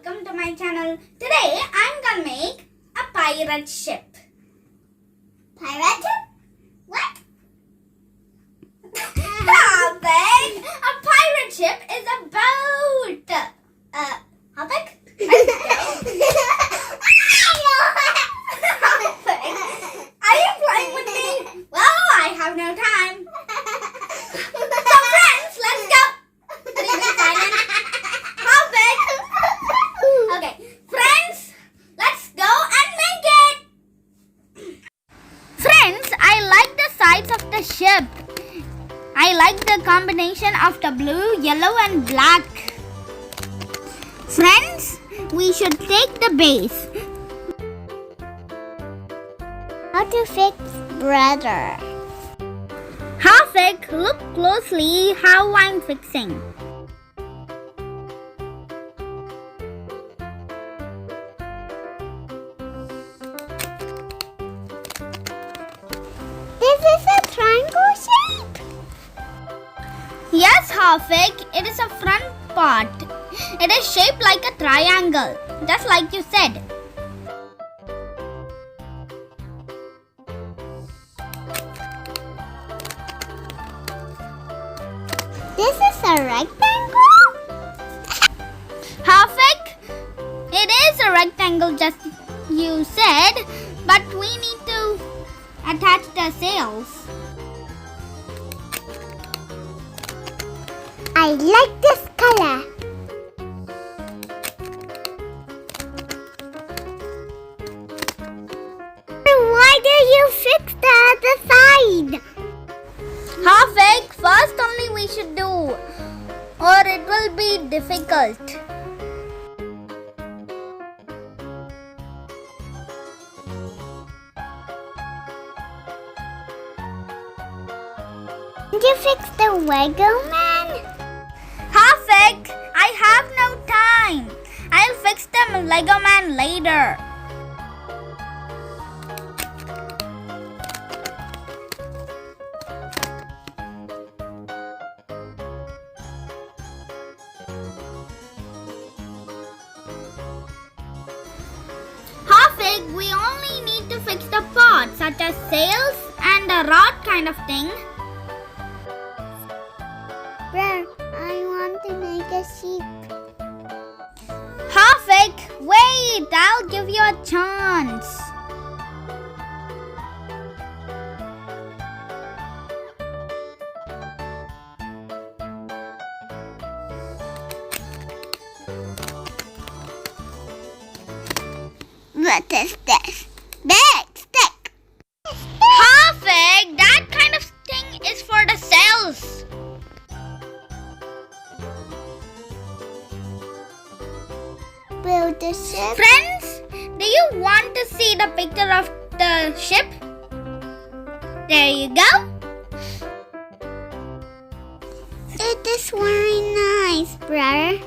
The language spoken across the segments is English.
welcome to my channel. Today I'm gonna make a pirate ship. Pirate ship? What? Haafik! A pirate ship is a boat. Haafik? Let's go. Haafik, are you playing with me? Well, I have no time. So friends, let's go. Are you excited? Haafik! Okay, friends, let's go and make it. Friends, I like the size of the ship. I like the combination of the blue, yellow and black. Friends, we should take the base. How to fix brother? Haafik, look closely how I'm fixing. This is a triangle shape? Yes, Haafik, it is a front part. It is shaped like a triangle, just like you said. This is a rectangle? Haafik, it is a rectangle just you said, but we need to attach the sails. I like this color. Why do you fix the other side? Haafik, first only we should do, or it will be difficult. Did you fix the Lego man? Haafik, I have no time. I'll fix the Lego man later. Haafik, we only need to fix the parts such as sails and a rod kind of thing. Bruh, I want to make a sheep. Haafik, wait, I'll give you a chance. What is this? Big stick. Haafik, that kind of thing is for the sails. Build the ship. Friends, do you want to see the picture of the ship? There you go. It is very nice, brother.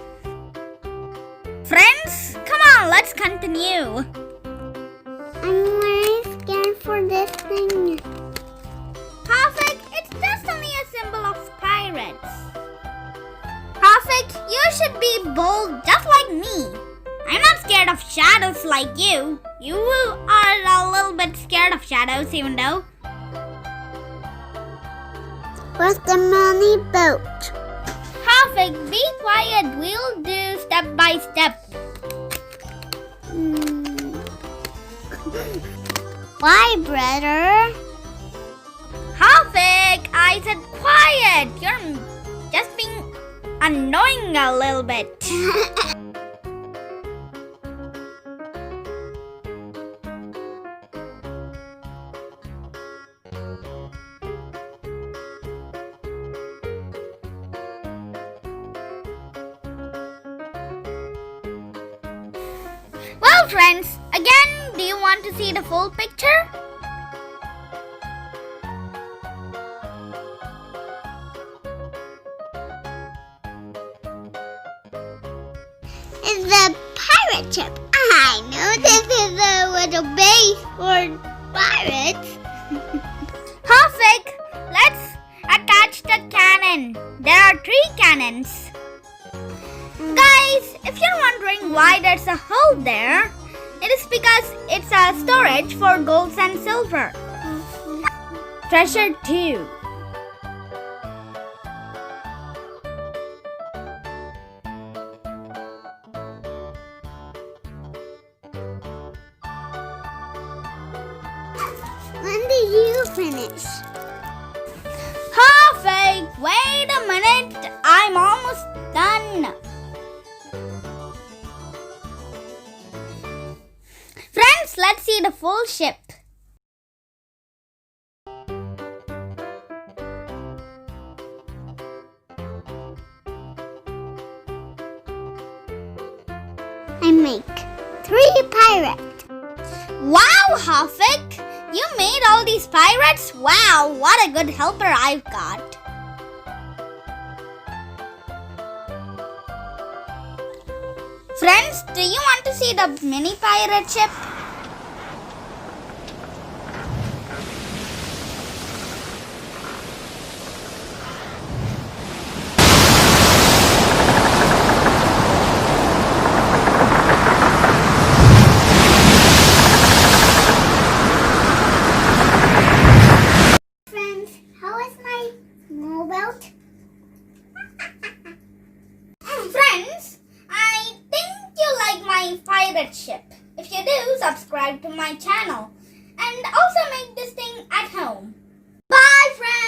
Friends, come on, let's continue. I'm very scared for this thing. Haafik, it's just only a symbol of pirates. Haafik, you should be bold just like me. I'm not scared of shadows like you. You are a little bit scared of shadows even though. Where's the money boat? Haafik, be quiet. We'll do step by step. Why, brother? Haafik, I said quiet. You're just being annoying a little bit. Well, friends, again, do you want to see the full picture? It's a pirate ship. I know this is a little base for pirates. Haafik, let's attach the cannon. There are 3 cannons. Guys, if you're wondering wondering why there's a hole there, it is because it's a storage for gold and silver. Treasure 2. When do you finish? Haafik, wait a minute. I'm almost done. Friends, let's see the full ship. I make 3 pirates. Wow, Haafik! You made all these pirates? Wow, what a good helper I've got. Friends, do you want to see the mini pirate ship? Friends, how is my mobile? Friends, I think you like my pirate ship. If you do, subscribe to my channel and also make this thing at home. Bye, friends!